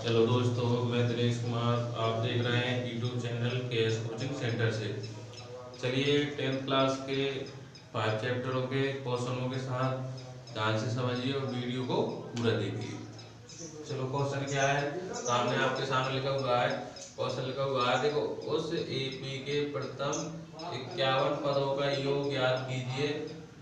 Hello दोस्तों, मैं दिनेश कुमार। आप देख रहे हैं YouTube channel KS coaching centre से। चलिए 10th क्लास के 5 चैप्टरों के क्वेश्चनों के साथ ध्यान से समझिए और वीडियो को पूरा देखिए। चलो, क्वेश्चन क्या है? सामने आपके सामने लिखा हुआ है, क्वेश्चन लिखा हुआ है, देखो। उस एपी के प्रथम 51 पदों का योग ज्ञात कीजिए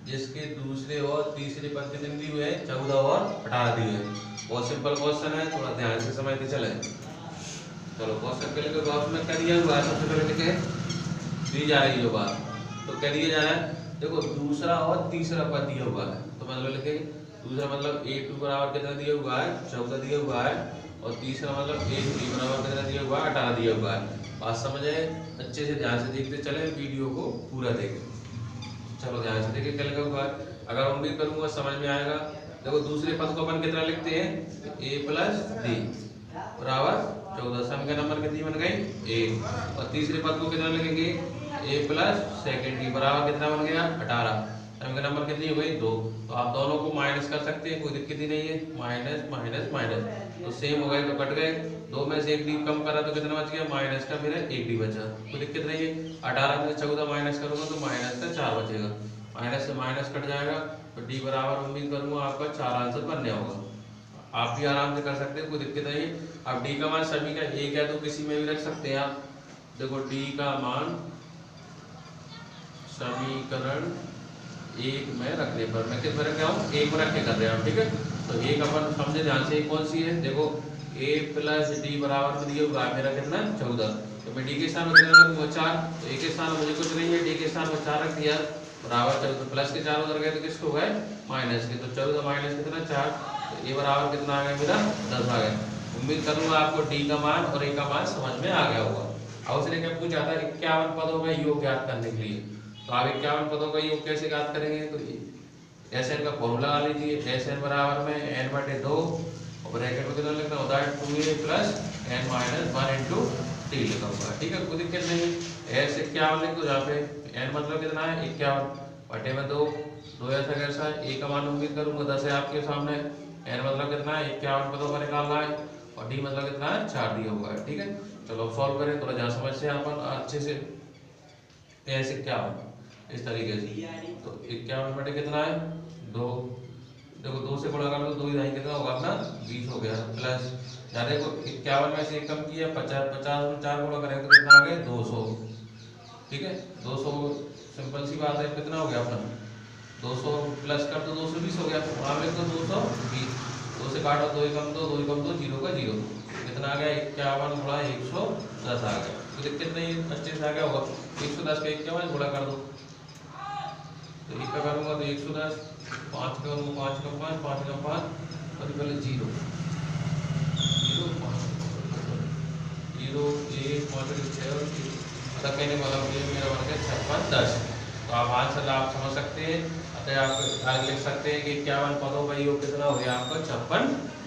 जिसके दूसरे और तीसरे पद कितने दिए हुए हैं? 14 और 18 दिए हैं। बहुत सिंपल क्वेश्चन है, थोड़ा ध्यान से समझते चले। चलो, क्वेश्चन के लिए बॉक्स में कर दिया हुआ है। सबसे पहले लिखे दी जा रही है बात, तो क्या दिया जा रहा है? देखो, दूसरा और तीसरा पद दिया हुआ है, तो मतलब लिखे दूसरा मतलब A2 बराबर कितना दिया हुआ है? 14 दिया हुआ है। और तीसरा मतलब A3 बराबर कितना दिया हुआ है? 18 दिया हुआ है। बात समझे? अच्छे से ध्यान से देखते चले, वीडियो को पूरा देखें। चलो, ध्यान से देखिए क्या लिखा हुआ है। अगर उम्मीद करूंगा समझ में आएगा। देखो, दूसरे पद को अपन कितना लिखते हैं? A + D बराबर 14। सम के नंबर कितनी बन गई? 1। और तीसरे पद को कितना लिखेंगे? A + सेकंड D बराबर कितना बन गया? 18। सम के नंबर कितनी हो गई? 2। तो आप दोनों को माइनस कर सकते हैं, कोई दिक्कत ही नहीं है। माइनस माइनस माइनस तो सेम हो गए, तो कट गए। 2 में से 1 D कम करा तो कितना बच गया? माइनस का मेरा 1 D बचा, कोई दिक्कत नहीं है। 18 में से 14 माइनस करूंगा तो माइनस का 4 बचेगा। माइनस से माइनस कट जाएगा, तो D बराबर उम्मीद करूंगा आपका 4 आंसर बनने होगा। आप भी आराम से कर सकते हैं, कोई दिक्कत नहीं। अब D का मान सभी का 1 है, तो किसी में भी रख सकते हैं आप। देखो, D का मान समीकरण 1 में रखने पर, मैं किस में रख रहा हूँ? 1 में रख के कर रहा हूँ, ठीक है। तो एक अपन समझे ध्यान से, कौन सी है? देखो, A + D बराबर में दिया हुआ है मेरा कितना? 14। तो मैं D के स्थान में कितना रखूंगा? 4। तो A के स्थान में मुझे कुछ नहीं है, D के स्थान में 4 रख दिया बराबर 14। प्लस के 4 उधर गए तो किसको गए? माइनस के। तो 14 माइनस कितना? 4। तो A बराबर कितना आ गया मेरा? 10 आ गया। उम्मीद करूंगा आपको D का मान और A का मान समझ में आ गया होगा। अब उसने क्या पूछा था? 51 पदों का योग ज्ञात करने के लिए। तो आप 51 पदों का योग कैसे ज्ञात करेंगे? तो SN का फॉर्मूला लगा लीजिए। SN बराबर में n/2 और ब्रैकेट में कितना लिखना होता है? 2A + n - 1 × t लिखा हुआ है, ठीक है। कोई दिक्कत नहीं। S 51 लिख दो जहाँ पे। n मतलब कितना है? 51 बटे में 2। 2 ऐसा कैसा है? A का मान उम्मीद करूंगा 10 है आपके सामने। n मतलब कितना है? 51 पदों का निकालना है। और D मतलब कितना है? 4 दिया हुआ है, ठीक है। चलो, सॉल्व करें थोड़ा जहाँ समझ से अपन अच्छे से। S 51 इस तरीके से, तो 51 बटे कितना है? 2। देखो, 2 से गुणा कर दो, 2 इधर कितना होगा अपना? 20 हो गया। प्लस यहाँ देखो, 51 में से 1 कम किया 50। 50 में 4 गुणा करेंगे तो कितना आ गया? 200, ठीक है। 200 सिंपल सी बात है, कितना हो गया अपना? 200 प्लस कर दो, 220 हो गया। वहाँ लिख दो 220। 2 से काटो, 2 कम 2, 2 कम 2, 0 का 0। कितना आ गया? 51 गुणा 110 आ गया। कोई दिक्कत नहीं, अच्छे से आ गया होगा। 110 का 51 गुणा कर दो, तो 1 का करूंगा तो 110, 5 का करूंगा 5 का 5, 5 का 5 और पहले 0 0 5 0 1 5 6 और 0। मतलब कहने वाला ये मेरा बन गया 56 10। तो आप आंसर आप समझ सकते हैं। अतः आप आगे लिख सकते हैं कि 51 पदों का योग कितना हो गया आपका? 56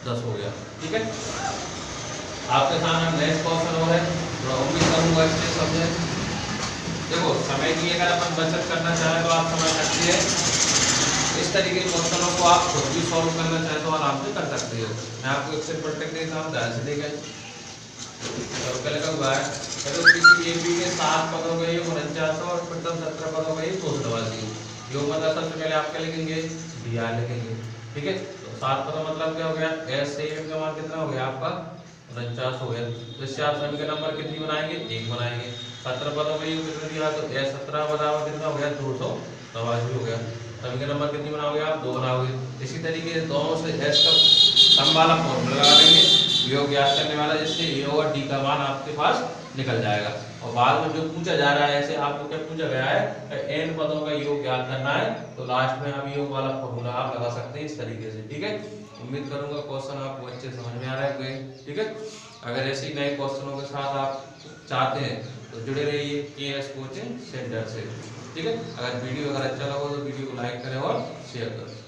10 हो गया, ठीक है। आपके सामने नेक्स्ट क्वेश्चन और है, थोड़ा उम्मीद करूंगा इससे समझे। देखो, समय की अगर अपन बचत करना चाहें तो आप समझ सकते हैं। इस तरीके के क्वेश्चनों को आप खुद भी सॉल्व करना चाहें तो आराम से कर सकते हो। मैं आपको एक सिंपल टेक्निक देता हूं, ध्यान से देखें। तो क्या लिखा हुआ है? तो किसी एपी के 7 पदों का योग 49 और प्रथम 17 पदों का योग 288। योग मतलब सबसे पहले आप क्या लिखेंगे? dr लिखेंगे, ठीक है। तो 7 पदों मतलब क्या हो गया? S से m का मान कितना हो गया आपका? 49 हो गया। तो इससे आप सभी के नंबर कितनी बनाएंगे? 1 बनाएंगे। 17 पदों का योग कितना दिया? तो S 17 बराबर कितना हो गया? 289 हो गया। सभी के नंबर कितनी बनाओगे आप? 2 बनाओगे। इसी तरीके से दोनों से S का सम वाला फॉर्मूला लगा देंगे, योग ज्ञात करने वाला, जिससे A और D का मान आपके पास निकल जाएगा। और बाद में जो पूछा जा रहा है, ऐसे आपको क्या पूछा गया है? n पदों का योग ज्ञात करना है, तो लास्ट में आप योग वाला फॉर्मूला आप लगा सकते हैं इस तरीके से, ठीक है। उम्मीद करूंगा क्वेश्चन आपको अच्छे समझ में आ रहे होंगे, ठीक है। अगर ऐसे ही नए क्वेश्चनों के साथ आप चाहते हैं तो जुड़े रहिए केएस कोचिंग सेंटर से, ठीक है। अगर वीडियो अच्छा लगा तो वीडियो को लाइक करें और शेयर करें।